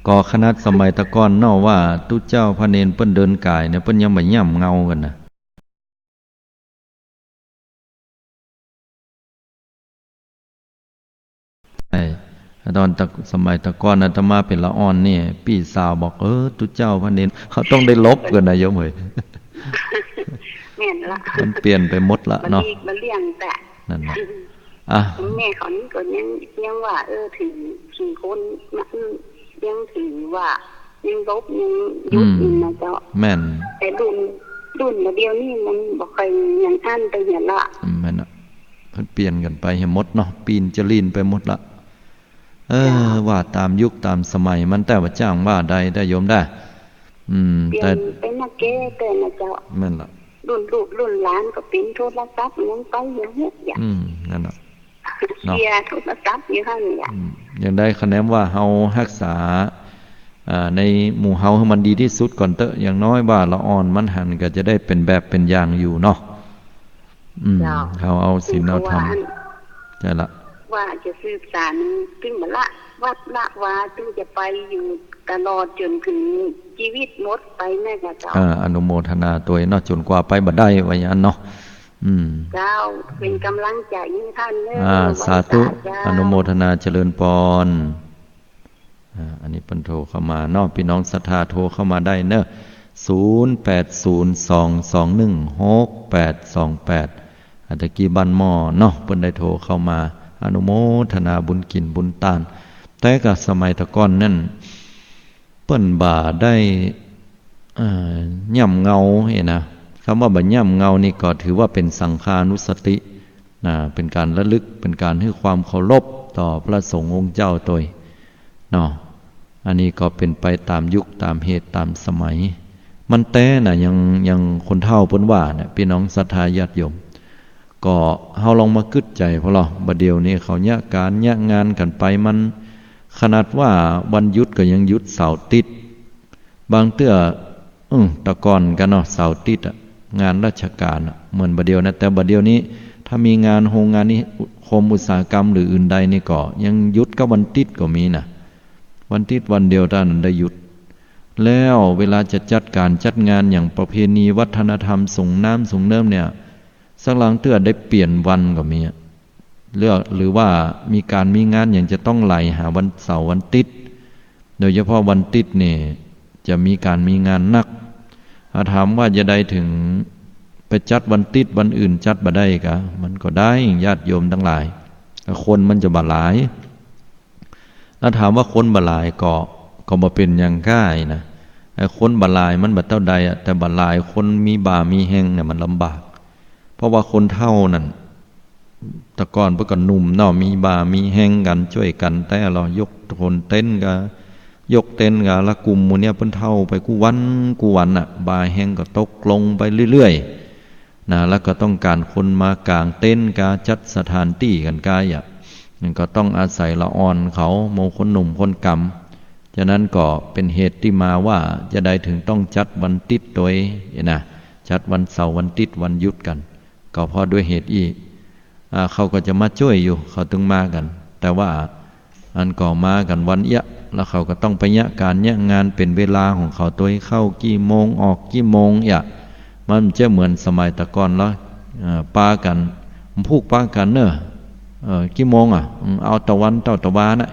ก็ขนาดสมัยตะก่อนเนาะว่าตุเจ้าพระเนรเปิ้นเดินกายเนี่ยเปิ้นยังบ่ย่ำเงากันนะตอนสมัยตะก่อนอาตมาเป็นละอ่อนนี่พี่สาวบอกตุเจ้าพระเนรเขาต้องได้ลบกันนะโยมเอ้ยแม่นละมันเปลี่ยนไปหมดละเนาะมันเลี้ยงแต่นั่นน่ะ อ่ะแม่เขานี่ก็ยังว่าถือคนมันยังถือว่ายังลบยังยุดอยู่นะเจ้าแม่นแต่รุ่นเดียวนี่มันบ่เคยยังอั้นไปเห็นละแม่นเพิ่นเปลี่ยนกันไปให้หมดเนาะปีนจะลีนไปหมดละว่าตามยุคตามสมัยมันแต่ว่าจ้างว่าใดได้โยมได้แต่เป็นนักเก้แต่นะเจ้าแม่นล่ะรุ่นลูกรุ่นหลานก็เป็นโทรศัพท์ยังไปอย่างนี้นั่นน่ะเสียโทรศัพท์อยู่หั่นเนี่ยอย่างได้คะแนนว่าเฮารักษาในหมู่เฮาให้มันดีที่สุดก่อนเตอะอย่างน้อยว่าละอ่อนมันหันก็จะได้เป็นแบบเป็นอย่างอยู่เนาะเขาเอาศีลเอาธรรมใช่ละว่าจะสืบสานตึงมาละวัดละวาตึงจะไปอยู่ตลอดจนถึงชีวิตหมดไปแม่เจ้าอนุโมทนาตัวเนาะจนกว่าไปบ่ได้ว่าอย่างนั้นเนาะเจ้าเป็นกำลังใจให้ท่านเด้อสาธุอนุโมทนาเจริญพรอันนี้เพิ่นโทรเข้ามาเนาะพี่น้องศรัทธาโทรเข้ามาได้เนอะ0802216828อัตกี้บ้านหม้อเนาะเพิ่นได้โทรเข้ามาอนุโมทนาบุญกินบุญตานแต่ก็สมัยตะก่อนนั่นเปิ้นบ่าได้ย่ำเงาเห็นนะคำว่าบ่ย่ำเงานี่ก็ถือว่าเป็นสังฆานุสติเป็นการระลึกเป็นการให้ความเคารพต่อพระสงฆ์องค์เจ้าตัวเนาะอันนี้ก็เป็นไปตามยุคตามเหตุตามสมัยมันแต่น่ะยังคนเฒ่าเพิ่นว่าเนี่ยพี่น้องศรัทธาญาติโยมก็เฮาลองมาคิดใจพอล่ะบัดเดี๋ยวนี้เขายะการยะงานกันไปมันขนาดว่าวันหยุดก็ยังหยุดเสาร์ติดบางเตื้อตะก่อนกันเนาะเสาร์ติดงานราชการเหมือนบัดเดี๋ยวนะแต่บัดเดี๋ยวนี้ถ้ามีงานโรงงานนี้คมอุตสาหกรรมหรืออื่นใดนี่ก็ยังหยุดก็วันติดก็มีนะวันติดวันเดียวท่านได้หยุดแล้วเวลาจะจัดการจัดงานอย่างประเพณีวัฒนธรรมส่งน้ำส่งเนิ่มเนี่ยสักหลังเตือได้เปลี่ยนวันก็มีเลือกหรือว่ามีการมีงานอย่างจะต้องไหลหาวันเสาร์วันติดโดยเฉพาะวันติดเนี่ยจะมีการมีงานนักถามว่าจะได้ถึงไปจัดวันติดวันอื่นจัดบ่ได้กะมันก็ได้ญาติโยมทั้งหลายคนมันจะบ่หลายแล้วถามว่าคนบ่หลายก็บ่เป็นอย่างง่ายนะไอ้คนบ่หลายมันบ่เท่าใดแต่บ่หลายคนมีบ่ามีแฮงเนี่ยมันลำบากเพราะว่าคนเฒ่านั่นแต่ก่อนเพิ่นก็หนุ่มเนาะมีบ่ามีแฮงกันช่วยกันแต่เรายกคนเต้นกะยกเต้นกะละกลุ่มหมู่เนี้ยเพิ่นเฒ่าไปกูวันน่ะบ่าแฮงก็ตกลงไปเรื่อยๆนะแล้วก็ต้องการคนมากางเต้นกะจัดสถานที่กันกายนั่นก็ต้องอาศัยละอ่อนเขาโมคนหนุ่มคนกำฉะนั้นก็เป็นเหตุที่มาว่าจะได้ถึงต้องจัดวันติดโดยนะจัดวันเสาร์วันติดวันหยุดกันก็เพราะด้วยเหตุอีเขาก็จะมาช่วยอยู่เขาถึงมากันแต่ว่าอันก่อมากันวันแล้วเขาก็ต้องไปการงานเป็นเวลาของเขาตัวเข้ากี่โมงออกกี่โมงมันจะเหมือนสมัยตะก่อนแล้วปากันพูกปากันเนอะกี่โมงเอาตะวันเต้าตะวานะ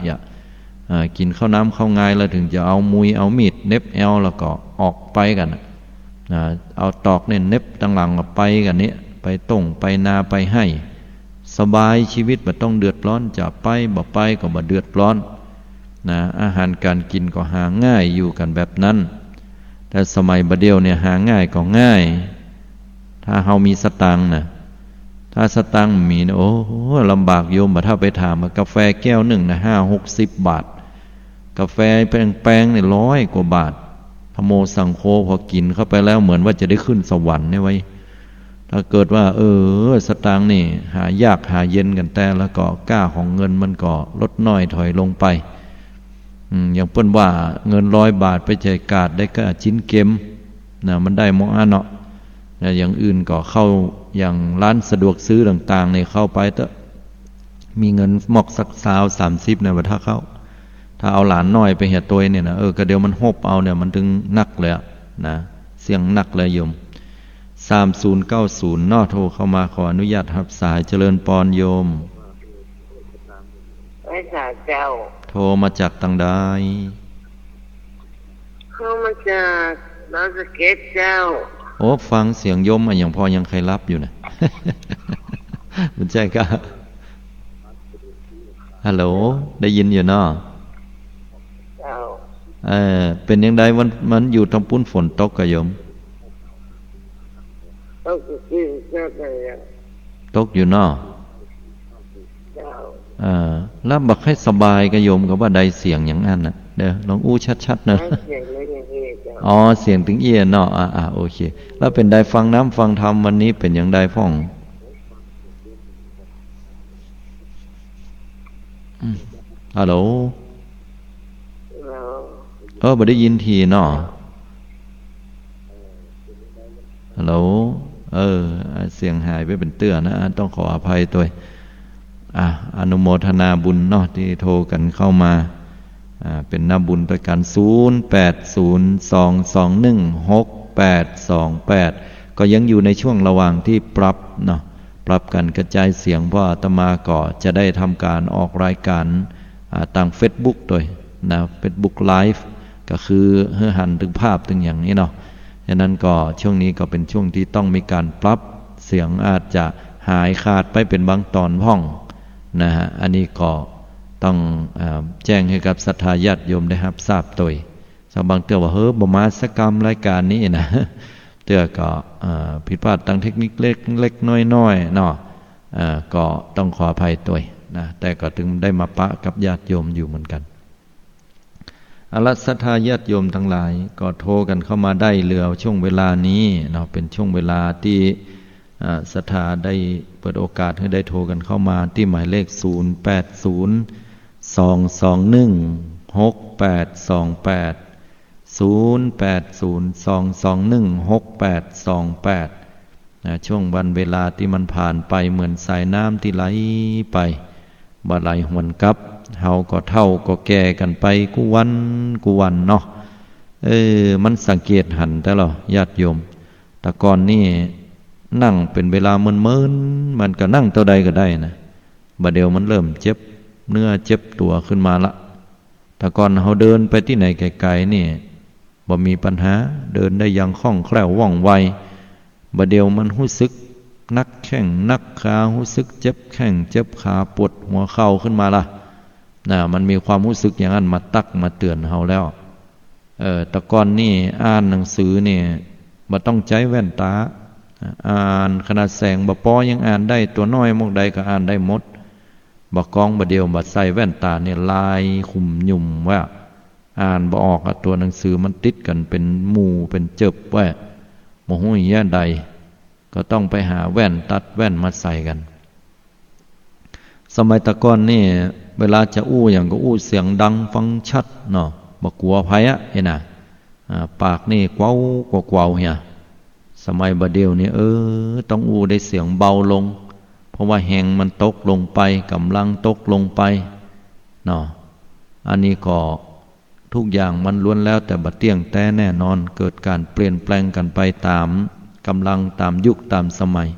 กินข้าวน้ำข้าวงายแล้วถึงจะเอามุยเอามีดเน็บแอลแล้วก็ออกไปกันเอาตอกเนี่ยเน็บตั้งหลังไปกันนี้ไปต้งไปนาไปให้สบายชีวิตบ่ต้องเดือดร้อนจะไปบ่ไปก็บ่เดือดร้อนนะอาหารการกินก็หาง่ายอยู่กันแบบนั้นแต่สมัยบัดเดียวเนี่ยหาง่ายก็ง่ายถ้าเฮามีสตังค์นะถ้าสตังค์มีนะโอ้ลำบากโยมถ้าไปถามกาแฟแก้วหนึ่งนะ50-60 บาทกาแฟแป้งเนี่ย100 กว่าบาทธโมสังโฆพอกินเข้าไปแล้วเหมือนว่าจะได้ขึ้นสวรรค์เนี่ยไว้ถ้าเกิดว่าสตางค์นี่หายากหาเย็นกันแต่แล้วก็ก้าของเงินมันก็ลดน้อยถอยลงไปอย่างเปิ้นว่าเงิน100 บาทไปจ่ายกาดได้ก็ชิ้นเข็มนะมันได้มอเนาะอย่างอื่นก็เข้าอย่างร้านสะดวกซื้อต่างๆในเข้าไปเถอะมีเงินหมอกสัก20-30เนี่ยว่าถ้าเอาหลานน้อยไปเหี่ยตัวเนี่ยนะก็เดี๋ยวมันหบเอาเนี่ยมันถึงนักเลยนะเสียงนักเลยโยม3090นอโทรเข้ามาขออนุญาตรับสายเจริญปรโยมพระเจ้าโทรมาจากตังใดเข้ามาจากดอยสะเก็ดเจ้าโอ้ฟังเสียงโยมอย่างพอยังใครรับอยู่นะมันใจก็ ฮัลโหลได้ยินอยู่เนาะเจ้าเป็นยังไงมันอยู่ทำปุ้นฝนตกกะโยมตกที่เจ้าเลยตกอยู่เนาะเจ้าแล้วบักให้สบายกะโยมกับว่าใดเสียงอย่างนั้นน่ะเด้อลองอู้ชัดๆเนอะอ๋อเสียงถึงเอียเนาะโอเคแล้วเป็นได้ฟังน้ำฟังธรรมวันนี้เป็นอย่างใดพ่องฮัลโหลบ่ได้ยินทีเนาะฮัลโหลเสียงหายไปเป็นเตื้อนะต้องขออภัยตัวอนุโมทนาบุญเนาะที่โทรกันเข้ามาเป็นนาบุญด้วยกัน0802216828ก็ยังอยู่ในช่วงระหว่างที่ปรับเนาะปรับกันกระจายเสียงเพราะอาตมาก็จะได้ทำการออกรายการทาง Facebook ด้วยนะ Facebook Live ก็คือหันถึงภาพถึงอย่างนี้เนาะฉะนั้นก็ช่วงนี้ก็เป็นช่วงที่ต้องมีการปรับเสียงอาจจะหายขาดไปเป็นบางตอนพ่องนะฮะอันนี้ก็ต้องแจ้งให้กับศรัทธาญาติโยมได้รับทราบตัวสบางเตือว่าบ่มาสกรรมรายการนี้นะเตือก็ผิดพลาดทางเทคนิคเล็กน้อยเนาะก็ต้องขออภัยตัวนะแต่ก็ถึงได้มาปะกับญาติโยมอยู่เหมือนกันศรัทธาญาติโยมทั้งหลายก็โทรกันเข้ามาได้เหลือช่วงเวลานี้เนาะเป็นช่วงเวลาที่ศรัทธาได้เปิดโอกาสให้ได้โทรกันเข้ามาที่หมายเลข0802216828ช่วงวันเวลาที่มันผ่านไปเหมือนสายน้ำที่ไหลไปบ่ไหลหวนกลับเฮาก็เฒ่าก็แก่กันไปกูวันเนาะมันสังเกตหันแต่ละญาติโยมแต่ก่อนนี่นั่งเป็นเวลาเมินมันก็นั่งเท่าใดก็ได้นะบัดเดียวมันเริ่มเจ็บเนื้อเจ็บตัวขึ้นมาละแต่ก่อนเฮาเดินไปที่ไหนไกลๆนี่บ่มีปัญหาเดินได้อย่างคล่องแคล่วว่องไวบัดเดียวมันรู้สึกนักแข้งนักขารู้สึกเจ็บแข้งเจ็บขาปวดหัวเข่าขึ้นมาละมันมีความรู้สึกอย่างนั้นมาตักมาเตือนเฮาแล้วแต่ก่อนนี่อ่านหนังสือนี่บ่ต้องใช้แว่นตาอ่านขนาดแสงบ่พอยังอ่านได้ตัวน้อยมกใดก็อ่านได้หมดบ่กองบ่เดียวบ่ใส่แว่นตาเนี่ยลายคุมยุ่มว่าอ่านบ่ออกตัวหนังสือมันติดกันเป็นหมู่เป็นเจิบว่าบ่ฮู้อีหยังใดก็ต้องไปหาแว่นตัดแว่นมาใส่กันสมัยตะก่อนนี่เวลาจะอู้อย่างก็อู้เสียงดังฟังชัดเนาะบ่กลัวภัยเห็นน่ะปากนี่กว้าวเฮียสมัยบัดเดียวนี่ต้องอู้ได้เสียงเบาลงเพราะว่าแหงมันตกลงไปกำลังตกลงไปเนาะอันนี้ก็ทุกอย่างมันล้วนแล้วแต่บัดเที่ยงแต่แน่นอนเกิดการเปลี่ยนแปลงกันไปตามกำลังตามยุคตามสมัย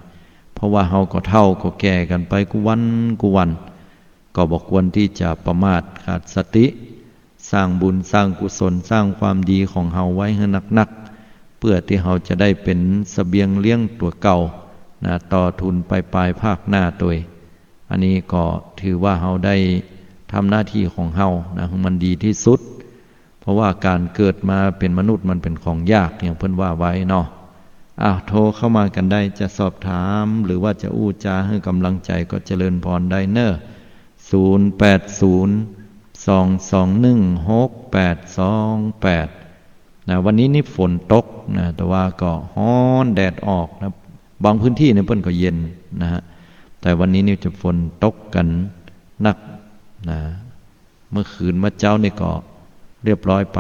เพราะว่าเฮาก็เฒ่าก็แก่กันไปกูวันก็บ่ควรที่จะประมาทขาดสติสร้างบุญสร้างกุศลสร้างความดีของเฮาไว้ให้นักๆเพื่อที่เฮาจะได้เป็นเสบียงเลี้ยงตัวเก่านะต่อทุนไปปลายภาคหน้าตัวอันนี้ก็ถือว่าเฮาได้ทำหน้าที่ของเฮานะมันดีที่สุดเพราะว่าการเกิดมาเป็นมนุษย์มันเป็นของยากอย่างเพิ่นว่าไว้เนาะโทรเข้ามากันได้จะสอบถามหรือว่าจะอู้จาให้กำลังใจก็เจริญพรได้เนอะ0802216828นะวันนี้นี่ฝนตกนะแต่ว่าก็ร้อนแดดออกนะบางพื้นที่เนี่ยเพิ่นก็เย็นนะฮะแต่วันนี้นี่จะฝนตกกันนักนะเมื่อคืนเมื่อเจ้านี่ก็เรียบร้อยไป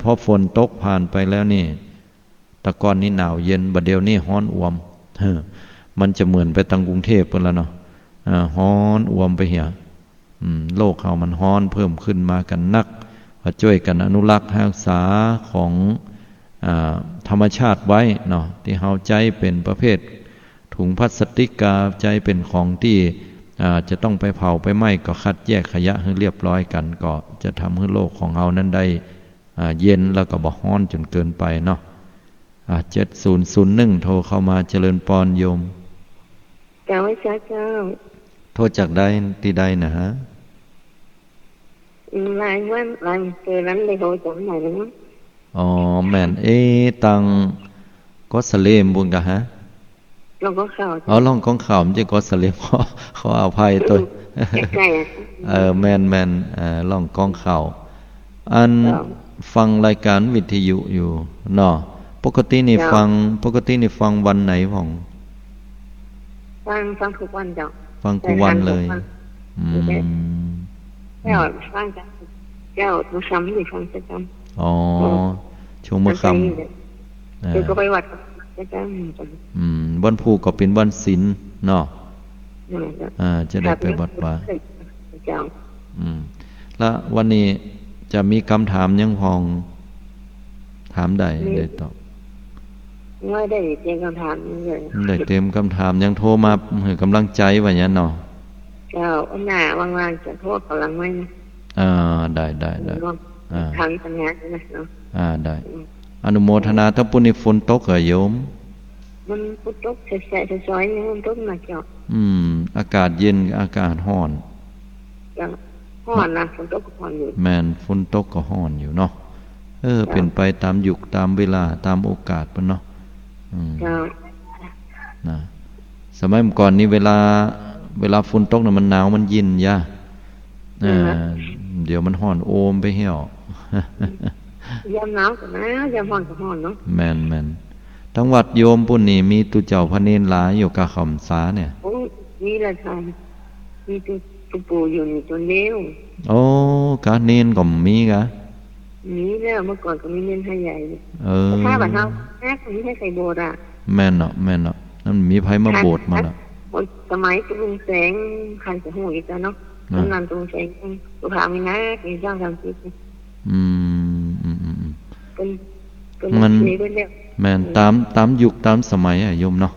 พอฝนตกผ่านไปแล้วนี่ตะกอนนี่หนาวเย็นบัดเดียวนี่ร้อนอ่วมมันจะเหมือนไปทางกรุงเทพพุ่นแล้วเนาะร้อนอ่วมไปเหียโลกเฮามันร้อนเพิ่มขึ้นมากันนักก็ช่วยกันอนุรักษ์รักษาของธรรมชาติไว้เนาะที่เฮาใจเป็นประเภทถุงพลาสติกกาใจเป็นของที่จะต้องไปเผาไปไหม้ก็คัดแยกขยะให้เรียบร้อยกันก็จะทำให้โลกของเฮานั้นได้เย็นแล้วก็บ่ร้อนจนเกินไปเนาะ7001โทรเข้ามาเจริญพรโยมเจ้าไว้เจ้าโทรจากใดที่ใดนะฮะ lại từ lắm đi hội chỗ này nữa อ๋อแม่นตังก็สเลมบุญกะฮะ เราก็เข้า อ๋อล่องกองข่าวมันจะก็สเลมขออภัยตัว ใกล้ๆ แม่นล่องกองข่าวอันฟังรายการวิทยุอยู่เนาะปกตินี่ฟังวันไหนพ่องฟังทุกวันจ้ะฟังทุกวันเลยแล้วฟังจ้ะเจ้าทุกคำที่ฟังประจำอ๋อช่วงเมื่อค่ำคือก็ไปวัดประจำวันพุธก็เป็นวันศีลเนาะจะได้ไปวัดป่าแล้ววันนี้จะมีคำถามยังพองถามได้ตอบไม่ได้เตรียมคำถามเลยได้เตรียมคำถามยังโทรมาให้กำลังใจว่าอย่างนั้นเนาะเจ้าอันหน้าว่างๆจะโทษกำลังไว้นะได้ทางปัญหาเนาะได้อนุโมทนาถ้าปุณิฝนตกเหรอโยมมันฝนตกแฉะๆซอยๆนี่มันตกมาเจ้าอากาศเย็นอากาศร้อนร้อนนะฝนตกก็ร้อนอยู่แม่นฝนตกก็ร้อนอยู่เนาะเป็นไปตามยุคตามเวลาตามโอกาสเพิ่นเนาะนะสมัยก่อนนี้เวลาฝนตกน่ะมันหนาวมันเย็นย่าเดี๋ยวมันร้อนโอมไปเหี่ยวยามหนาวก็หนาวยามร้อนก็ร้อนเนาะแม่นทั้งวัดโยมปุ่นนี่มีตุเจ้าพระเนรหลายอยู่กะคำสาเนี่ยโอ้มีละค่ะมีตุปู่อยู่นี่จนเลี้ยวโอ้กะเนรก็มีกะมีแล้วเมื่อก่อนก็มีเนรไทยใหญ่ถ้าบ้านเฮาก็มีให้ใส่โบสถ์แม่นเนาะนั่นมีไผมาโบสถ์มาล่ะสมัยตุลุงแสงคันจะฮู้อีกแล้วเนาะนั่นตุลุงแสงสุภาพมีนะมีสร้างทำจิตเป็นมันแม่นตามยุคตามสมัยโยมเนาะ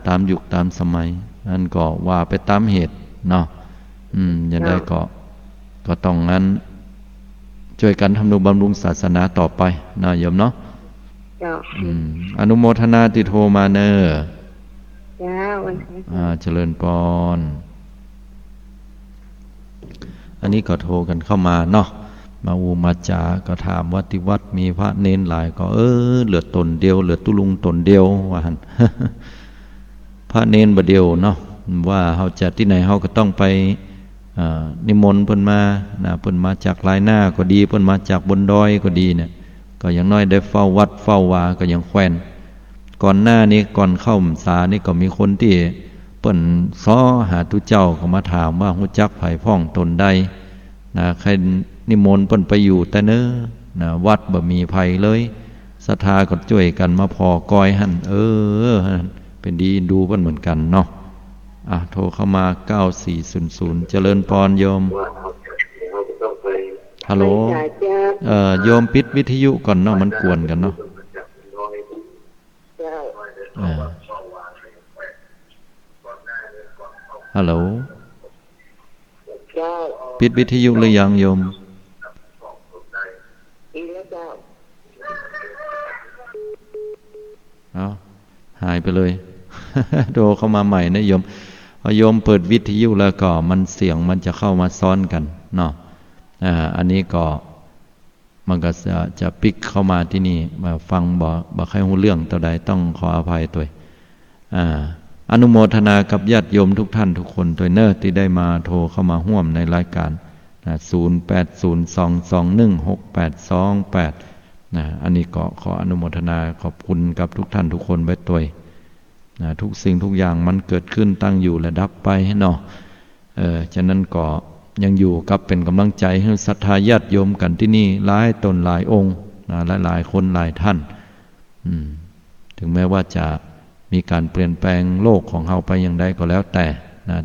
ตามยุคตามสมัยอันก็ว่าไปตามเหตุเนาะอย่างใดก็ต้องงั้นช่วยกันทำนุบำรุงศาสนาต่อไปนะโยมเนาะอนุโมทนาติโทมาเนอเจริญพรอันนี้ก็โทรกันเข้ามาเนาะมามาจาก็ถามว่าที่วัดมีพระเนนหลายก็เหลือตนเดียวเหลือตุลุงตนเดียวว่าหั่น พระเนนบ่เดียวเนาะว่าเฮาจะที่ไหนเฮาก็ต้องไปนิมนต์เพิ่นมาเพิ่นมาจากหลายหน้าก็ดีเพิ่นมาจากบนดอยก็ดีเนี่ยก็อย่างน้อยได้เฝ้าวัดเฝ้าวาก็ยังแขวนก่อนหน้านี้ก่อนเข้าพรรษานี่ก็มีคนที่เพิ่นซ้อหาตุเจ้าก็มาถามว่าฮู้จักไผพ้องตนใดใครนิมนต์เพิ่นไปอยู่แต่เน้อวัดบ่มีไผเลยศรัทธาก็ช่วยกันมาพอกอยหั่นเป็นดีดูเพิ่นเหมือนกันเนาะโทรเข้ามา9400เจริญพรโยมฮัลโหลโยมปิดวิทยุก่อนเนาะมันกวนกันเนาะฮัลโหลปิดวิทยุหรือยังโยมหายไปเลย โทรเข้ามาใหม่นะโยมพอโยมเปิดวิทยุแล้วก็มันเสียงมันจะเข้ามาซ้อนกันเนาะอันนี้ก็มันก็จะปิกเข้ามาที่นี่มาฟังบ่ใครรู้เรื่องต่อใดต้องขออภัยตัวอนุโมทนากับญาติโยมทุกท่านทุกคนตัวเนอที่ได้มาโทรเข้ามาร่วมในรายการ0802216828อันนี้ก็ขออนุโมทนาขอบคุณกับทุกท่านทุกคนไว้ตัวทุกสิ่งทุกอย่างมันเกิดขึ้นตั้งอยู่และดับไปเนาะฉะนั้นก็ยังอยู่กับเป็นกำลังใจให้ศรัทธาญาติโยมกันที่นี่หลายตนหลายองค์หลายคนหลายท่านถึงแม้ว่าจะมีการเปลี่ยนแปลงโลกของเฮาไปอย่างใดก็แล้วแ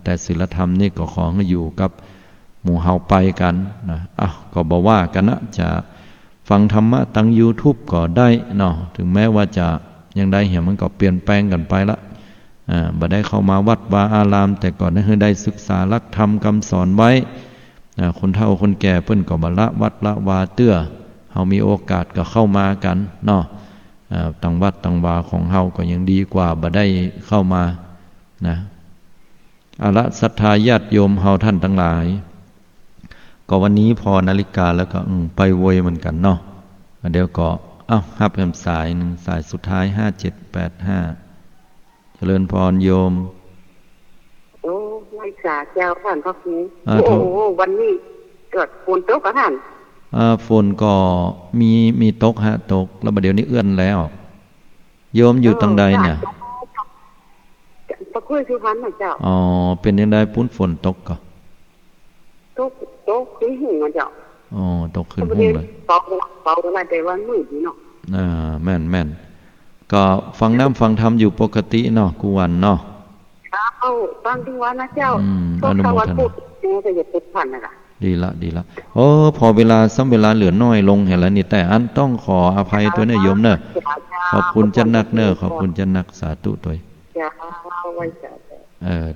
ต่ศีลธรรมนี่ก็ขอให้อยู่กับหมู่เฮาไปกันก็บ่ว่ากันนะจะฟังธรรมะตั้ง YouTube ก็ได้เนาะถึงแม้ว่าจะอย่างใดเห็นมันก็เปลี่ยนแปลงกันไปละบ่ได้เข้ามาวัดวาอารามแต่ก่อนนั้นได้ศึกษาหลักธรรมคำสอนไว้คนเฒ่าคนแก่เพิ่นก็บ่ละวัดละวาเตื้อเฮามีโอกาสก็เข้ามากันเนาะตั้งวัดตั้งวาของเฮาก็ยังดีกว่าบ่ได้เข้ามานะศรัทธาญาติโยมเฮาท่านทั้งหลาย ก็วันนี้พอนาฬิกาแล้วก็ไปเวยเหมือนกันเนาะเดี๋ยวก็ฮับกันสายหนึ่งสายสุดท้าย5785เจริญพรโยมโอ้ไม่สาเจ้าท่านพระครูโอ้วันนี้เกิดฝนตกกับท่านฝนก็มีตกตกแล้วเดี๋ยวนี้เอื้อนแล้วโยมอยู่ตรงใดเนี่ยตะคุยสุพรรณนะเจ้าเป็นยังไงปุ้นฝนตกก็ตกขึ้นหูเจ้าตกขึ้นหูเลยเบาอะไรแต่ว่ามืดอยู่เนาะแม่นก็ฟังน้ำฟังธรรมอยู่ปกติเนาะกูวันเนาะฟังทุกวันนะเจ้าอนุโมทนาจะอย่าติดพันนะดีละพอเวลาซ้ำเวลาเหลือน้อยลงเห็นแล้วนี่แต่อันต้องขออภัยตัวเนยโยมเนอะขอบคุณจันนักเนอะขอบคุณจันนักสาธุตัว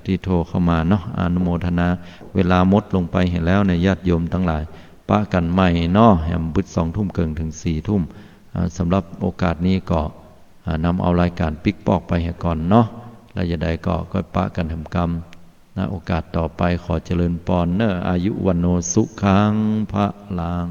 ที่โทรเข้ามาเนาะอนุโมทนาเวลามดลงไปเห็นแล้วเนี่ยญาติโยมทั้งหลายปะกันใหม่เนาะแหมบึด2 ทุ่มเกินถึง4 ทุ่มสำหรับโอกาสนี้ก็นำเอารายการปิ๊กปอกไปให้ก่อนเนาะแล้วจะได้ก็ปะกันทำกรรมโอกาสต่อไปขอเจริญพรเนอะอายุวันโนสุขังพระลัง